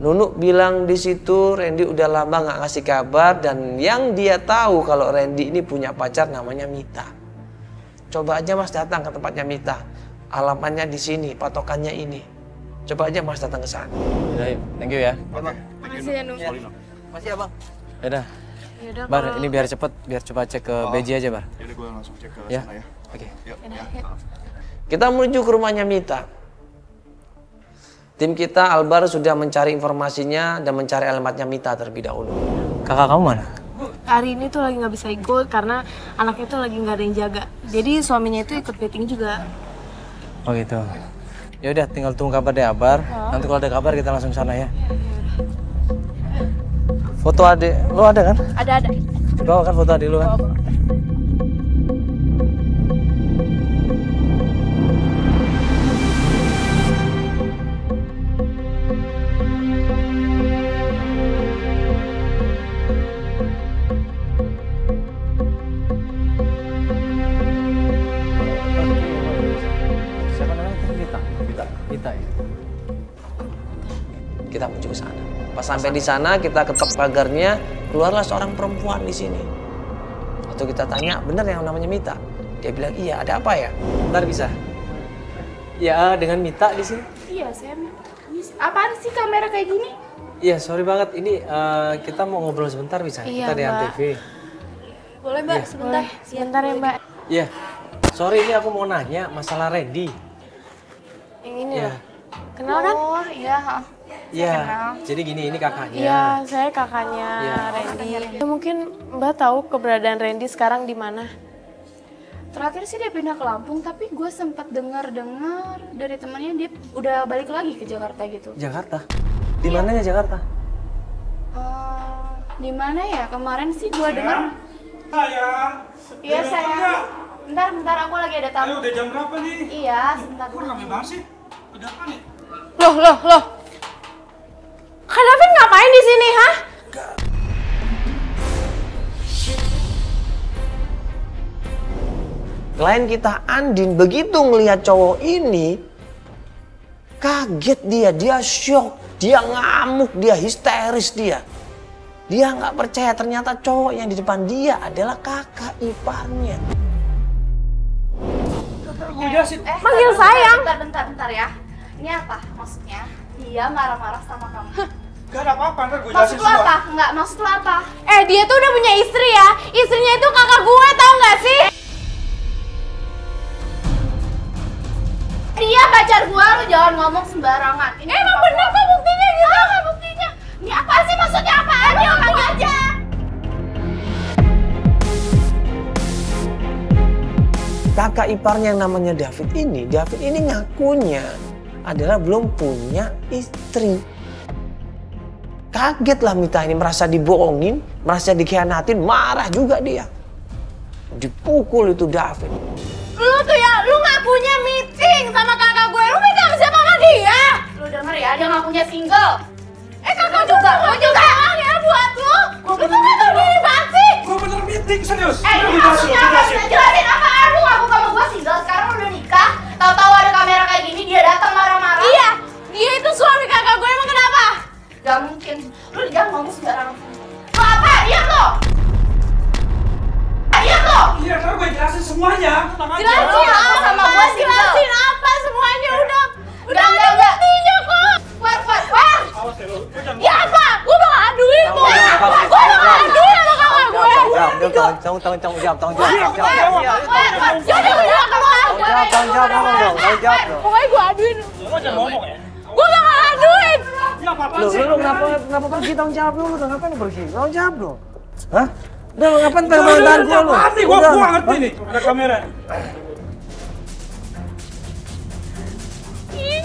Nunu bilang di situ Randy udah lama nggak ngasih kabar dan yang dia tahu kalau Randy ini punya pacar namanya Mita. Coba aja Mas datang ke tempatnya Mita. Alamatnya di sini, patokannya ini. Coba aja Mas datang ke sana. Thank you ya. Makasih ya, Nung. Makasih ya, Bang. Yaudah. Bar, ini biar cepet, biar coba cek ke BJ aja, Bar. Yaudah, gue langsung cek ke Ya. sana ya. Oke. Yuk. Kita menuju ke rumahnya Mita. Tim kita Albar sudah mencari informasinya dan mencari alamatnya Mita terlebih dahulu. Kakak kamu mana? Hari ini tuh lagi nggak bisa ikut karena anaknya tuh lagi nggak ada yang jaga. Jadi suaminya itu ikut meeting juga. Oh gitu. Ya udah, tinggal tunggu kabar dari Abar. Nanti kalau ada kabar kita langsung sana ya. Foto adik lu ada kan? Ada. Bawa kan foto adik lu kan? Siapa namanya? Mita ya. Kita menuju ke sana. Pas sampai di sana kita ketok pagarnya, keluarlah seorang perempuan di sini. Waktu kita tanya, bener yang namanya Mita? Dia bilang iya. Ada apa ya? Bentar bisa. Ya dengan Mita di sini. Iya, saya apaan sih kamera kayak gini? Iya, sorry banget. Ini kita mau ngobrol sebentar bisa? Iya, Kita di Mbak. Antv. Boleh Mbak, sebentar. Sebentar ya, Mbak. Iya. Sorry, ini aku mau nanya masalah Randy. Yang ini Iya. loh. Kenal kan? Oh iya, Iya. Jadi gini, ini kakaknya. Iya, saya kakaknya Iya. Randy. Ya, mungkin Mbak tahu keberadaan Randy sekarang di mana? terakhir sih dia pindah ke Lampung, tapi gue sempat dengar dari temannya dia udah balik lagi ke Jakarta gitu. Jakarta? Di mananya Jakarta? Di mana ya? Kemarin sih gue dengar. Sayang. Iya sayang. Bentar, aku lagi ada tamu. Ayo, udah jam berapa nih? Iya, sebentar. Kok rame banget sih? Ada apa nih? Loh. Kak Davin ngapain di sini, hah? Klien kita Andin begitu ngelihat cowok ini, kaget dia shock, dia ngamuk, dia histeris dia. Dia nggak percaya ternyata cowok yang di depan dia adalah kakak iparnya. Gue jelasin. Manggil sayang. Bentar ya. Ini apa maksudnya? Dia marah-marah sama kamu. Gak ada apa-apa, ntar gue Maksud jelasin lu semua. apa? Enggak, maksud lu apa? Dia tuh udah punya istri ya. Istrinya itu kakak gue, tau nggak sih? Dia pacar gua, lu jangan ngomong sembarangan. Ini Emang bener kok buktinya gitu? Apa buktinya? Ini apa sih maksudnya apaan? Dia ngomong aja. Kakak iparnya yang namanya David ini ngakunya adalah belum punya istri. Kaget lah Mita ini, merasa dibohongin, merasa dikhianatin, marah juga dia. Dipukul itu David. Lu tuh ya, lu ngakunya meeting sama kakak gue. Lu meeting sama siapa sama dia? Lu denger ya, dia ngakunya single. Kakak juga, lu juga ya buat lu. Lu tuh gak tau diri banget sih. Gue bener meeting, serius. Lu maksudnya apa? Jelasin apaan? Lu ngaku sama gue single, sekarang lu udah nikah. Tahu-tahu ada kamera kayak gini, dia datang marah-marah. Iya, dia itu suami kakak gue, emang kenapa? Gak mungkin. Lu jangan ngomong sembarangan. Lu apa? Diam lo. Diam lo. Iya, ntar gue jelasin semuanya. Tenang aja. Jelasin apa sama gue single? Jelasin apa semuanya udah Udah, ada buktinya kok. War. Awas ya lu. Gue jangan Ya apa? Gue bakal aduin kok. Gue bakal aduin sama kakak gue. Tanggung jawab. Jadi udah keluar. Tanggung jawab. Pokoknya gue aduin. Lo jangan ngomong ya. Gue bakal aduin. Ya apa-apaan Lu sih? kenapa pergi? Tanggung jawab lu ngapain pergi? Tanggung jawab dong. Hah? Udah lu ngapain pegang tangan gua lu? Mati, gue ngerti nih. Ada kamera.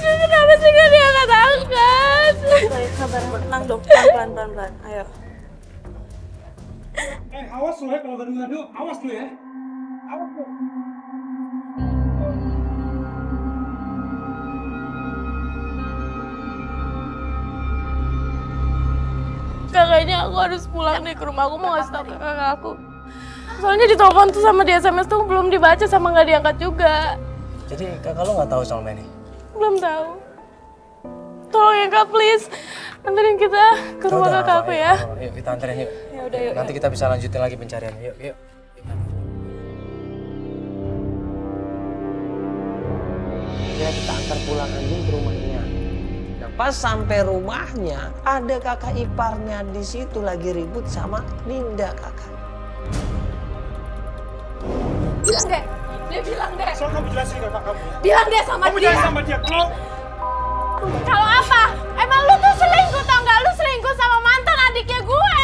Kenapa sih gak diangkat-angkat? Sabar, tenang dong. Pelan-pelan. Ayo. Awas lu ya kalau ngadu, awas lu ya. Awas lu. Kakaknya aku harus pulang nih ke rumah. Aku mau ngasih tau ke kakak aku. Soalnya di telepon tuh sama di SMS tuh belum dibaca sama nggak diangkat juga. Jadi kakak lo nggak tahu soal Manny? Belum tahu. Tolong ya kak, please. Anterin kita ke rumah Udah, kakak aku ya. Yuk kita anterin yuk. Ya udah yuk. Nanti kita bisa lanjutin lagi pencarian. Yuk, yuk. Ya kita antar pulang Andin ke rumahnya. Nah pas sampai rumahnya ada kakak iparnya di situ lagi ribut sama Linda kakak. Bilang deh, dia bilang deh. Soal kamu jelasin ke kakak kamu. Bilang deh sama Kamu dia. jangan sama dia. Kalau apa? Emang lu tuh selingkuh tau nggak? Lu selingkuh sama mantan adiknya gue.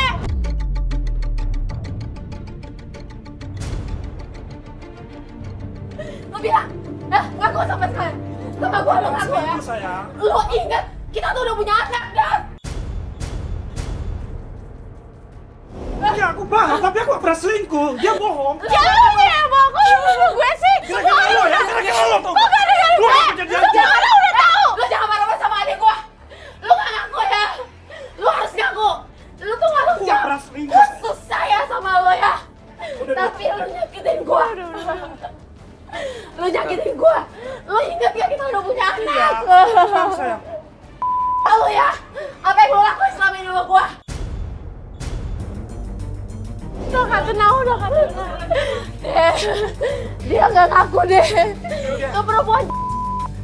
Lu bilang, ngaku sama saya. Sama gue lu ngaku ya. Sayang. Lu ingat kita tuh udah punya anak dan. Ya aku paham, tapi aku gak pernah selingkuh. Dia bohong. Ya lu ya bohong, kok lu nuduh gue sih? Gara-gara lo ya, gara-gara lo tau. Kok gara-gara Lu gue? gak jadi Lu jangan udah tahu. Lu jangan marah-marah sama adik gue. Lu gak ngaku ya. Lu harus ngaku. Lu tuh gak Aku lucu. gak pernah selingkuh. Gue susah ya sama lo ya. Tapi lu nyakitin gue. Lu nyakitin gue. Lu inget gak kita udah punya anak? Paham sayang. Lu ya. Apa yang lu lakuin selama ini sama gue? Udah gak tenang, udah gak tenang. Dia gak ngaku deh. Ke perempuan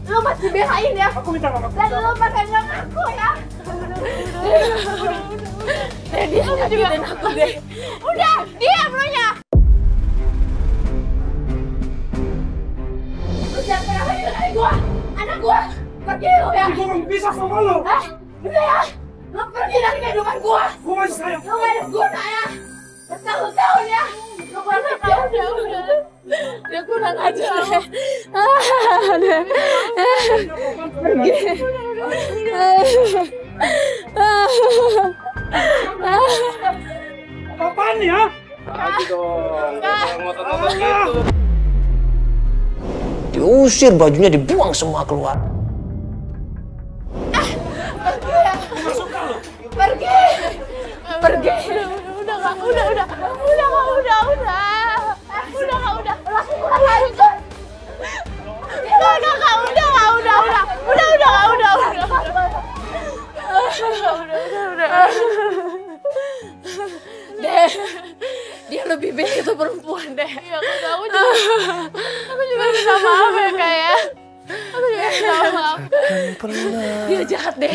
lu masih belain ya. Aku minta maaf. Dan lu pakai gak ngaku ya. Dia nyakitin aku deh. Udah, diam lu ya. Lu jangan pernah lagi dengan gua. Anak gua. Pergi lu ya. Gue gak bisa sama lo. Udah ya. Lu pergi dari kehidupan gua. Gue masih sayang. Lu gak ada guna ya. Bertahun-tahun ya. Lu kurang ajar udah. Dia kurang ajar deh. Pergi. Apaan ya? Diusir, bajunya dibuang semua keluar. Pergi. Pergi. Udah kak, udah. Laki kurang ajar. Deh, dia lebih baik itu perempuan deh. Iya kak, aku juga minta maaf ya kak ya. Aku juga minta maaf. Dia jahat deh.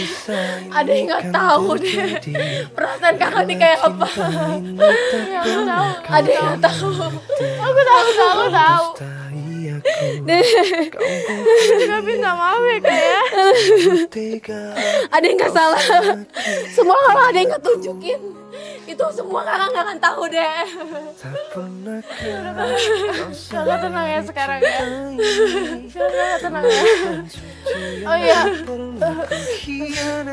Ada yang nggak tahu deh. Perasaan kakak nih kayak apa? Iya aku tahu. Ada yang nggak tahu. Aku tahu. Juga minta maaf ya kak ya. Ada yang nggak salah. Semua kalau ada yang nggak tunjukin, itu semua kakak nggak akan tahu deh. Kakak tenang ya sekarang ya. Kakak tenang ya. Oh iya.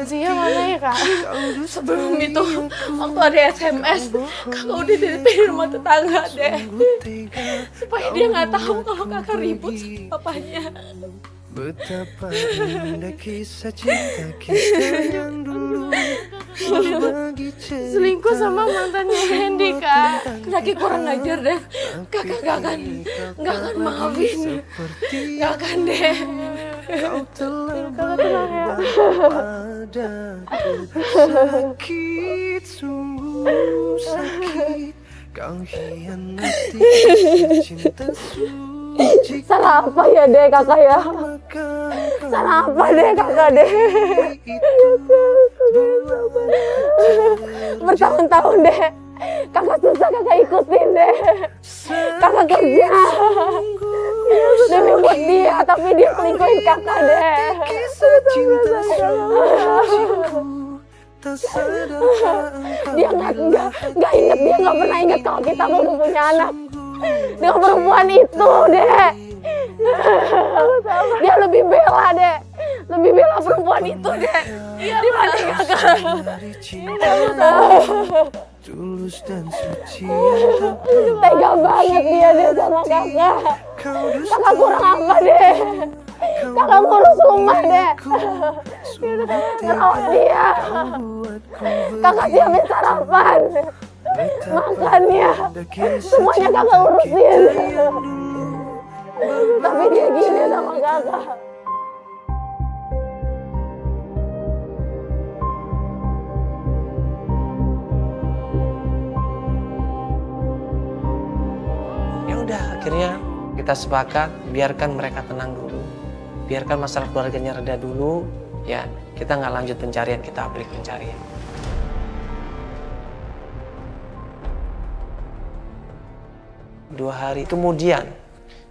Zia mana ya kak? Sebelum itu, waktu ada SMS, kakak udah dari rumah tetangga deh. Supaya dia nggak tahu kalau kakak ribut sama papanya. Betapa indah kisah cinta kita yang dulu berbagi cerita. Selingkuh sama mantannya Hendy kak. Laki kurang ajar deh. Kakak nggak akan maafin. Nggak akan deh. Kau telah Kakak tenang ya. padaku sakit, sungguh sakit. Kau hianati cinta suci. Salah apa ya deh kakak ya? Salah apa deh kakak deh? Bertahun-tahun deh. Kakak susah kakak ikutin deh. Kakak kerja demi buat dia, tapi dia selingkuhin kakak deh. Kisah cinta suciku. Dia nggak inget, dia nggak pernah inget kalau kita udah punya anak dengan perempuan itu deh. Dia lebih bela deh, lebih bela perempuan itu deh dibanding kakak. Tulus dan suci. Tega banget dia deh sama kakak. Kakak kurang apa deh? Kakak ngurus rumah deh, merawat dia. Kakak siapin sarapan, makannya, semuanya kakak urusin. Tapi dia gini sama kakak. akhirnya kita sepakat biarkan mereka tenang dulu, biarkan masalah keluarganya reda dulu, ya kita nggak lanjut pencarian, kita break pencarian. Dua hari kemudian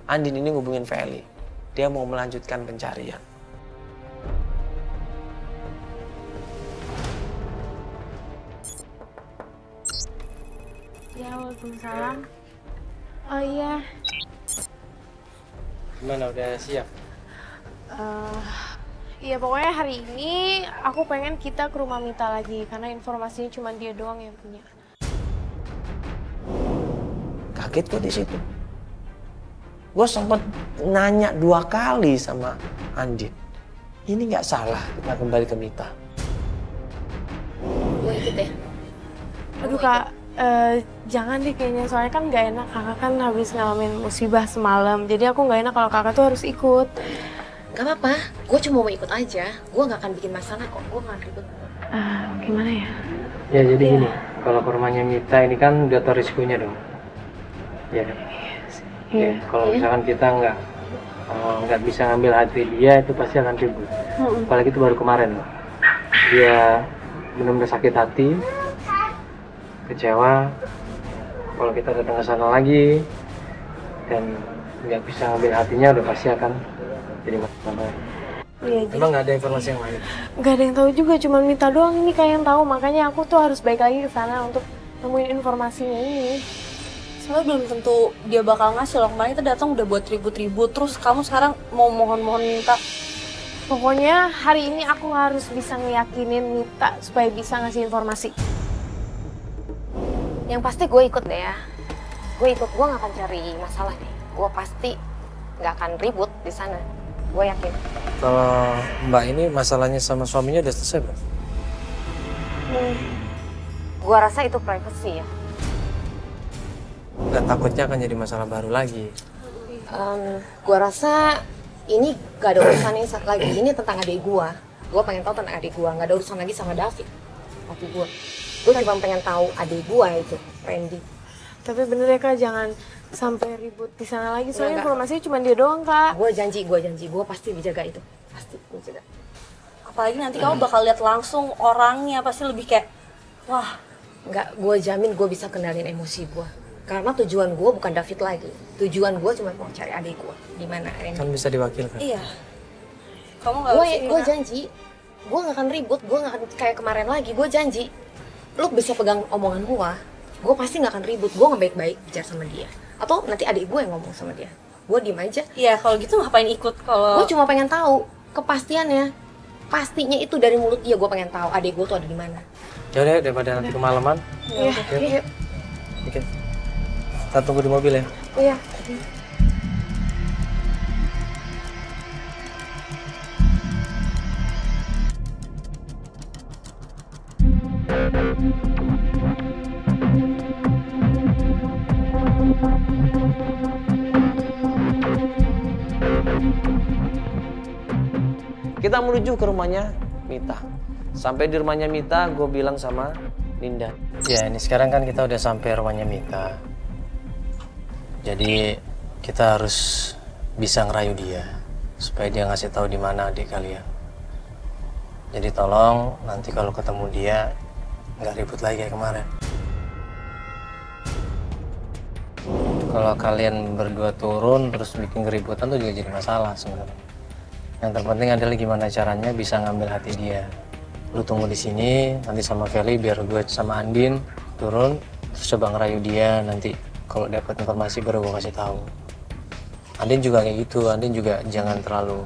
Andin ini ngubungin Feli, dia mau melanjutkan pencarian. Ya, waalaikumsalam. Oh iya. Gimana, udah siap? Iya, pokoknya hari ini aku pengen kita ke rumah Mita lagi karena informasinya cuma dia doang yang punya. Kaget kok di situ. Gue sempet nanya 2 kali sama Andin. Ini nggak salah kita kembali ke Mita. Gue ikut deh. Aduh Kak, jangan deh kayaknya, soalnya kan nggak enak, kakak kan habis ngalamin musibah semalam, jadi aku nggak enak kalau kakak tuh harus ikut. Gak apa-apa, gue cuma mau ikut aja. Gue gak akan bikin masalah kok, gue gak ribet. Gimana ya? Ya jadi gini, kalau ke rumahnya Mita ini kan udah tahu risikonya dong. Ya. Ya, kalau misalkan kita nggak bisa ngambil hati dia, itu pasti akan ribut. Apalagi itu baru kemarin loh. Dia benar-benar sakit hati, kecewa. Kalau kita datang ke sana lagi dan nggak bisa ngambil hatinya, udah pasti akan jadi masalah. Iya, Emang nggak ada informasi yang lain? nggak ada yang tahu juga, cuma Mita doang ini kayak yang tahu, makanya aku tuh harus balik lagi ke sana untuk nemuin informasinya ini. Soalnya belum tentu dia bakal ngasih loh. Kemarin kita datang udah buat ribut-ribut, terus kamu sekarang mau mohon-mohon minta. Pokoknya hari ini aku harus bisa ngeyakinin Mita supaya bisa ngasih informasi. Yang pasti gue ikut deh ya. Gue ikut, gue gak akan cari masalah deh. Gue pasti gak akan ribut di sana. Gue yakin. Kalau Mbak ini masalahnya sama suaminya udah selesai belum? Gue rasa itu privacy ya. Nggak takutnya akan jadi masalah baru lagi. Gue rasa ini gak ada urusannya lagi. Ini tentang adik gue. Gue pengen tahu tentang adik gue. Gak ada urusan lagi sama David. Tapi gue cuma pengen tahu adik gue itu, Randy. Tapi bener ya Kak, jangan sampai ribut di sana lagi, soalnya informasinya cuma dia doang Kak. Gue janji, gue pasti dijaga itu. Pasti gue jaga. Apalagi nanti kamu bakal lihat langsung orangnya, pasti lebih kayak, wah. Nggak, gue jamin gue bisa kendalin emosi gue. Karena tujuan gue bukan David lagi. Tujuan gue cuma mau cari adik gue. Di mana Randy? Kan bisa diwakilkan. Iya. Kamu nggak Gue janji, gue nggak akan ribut, gue nggak akan kayak kemarin lagi. Gue janji, lu bisa pegang omongan gue pasti nggak akan ribut. Gue nggak baik-baik bicara sama dia. Atau nanti adik gue yang ngomong sama dia. Gue diem aja. Iya, kalau gitu ngapain ikut kalau... Gue cuma pengen tahu kepastiannya. Pastinya itu dari mulut dia. Gue pengen tahu adik gue tuh ada di mana. Ya udah, daripada nanti kemalaman. Iya. Oke. Kita tunggu di mobil ya. Iya. Kita menuju ke rumahnya Mita. Sampai di rumahnya Mita, gue bilang sama Linda. Ya, ini sekarang kan kita udah sampai rumahnya Mita. Jadi kita harus bisa ngerayu dia supaya dia ngasih tahu di mana adik kalian. Jadi tolong nanti kalau ketemu dia nggak ribut lagi kayak kemarin. Kalau kalian berdua turun terus bikin keributan tuh juga jadi masalah sebenarnya. Yang terpenting adalah gimana caranya bisa ngambil hati dia. Lu tunggu di sini, nanti sama Feli biar gue sama Andin turun, terus coba ngerayu dia. Nanti kalau dapat informasi baru gue kasih tahu. Andin juga kayak gitu, Andin juga jangan terlalu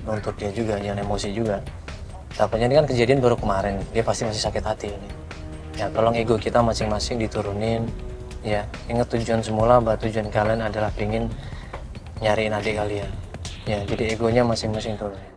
nuntut dia juga, jangan emosi juga. Takutnya ini kan kejadian baru kemarin, dia pasti masih sakit hati ini. Ya tolong ego kita masing-masing diturunin. Ya ingat tujuan semula bahwa tujuan kalian adalah pengen nyariin adik kalian. Ya jadi egonya masing-masing turunin.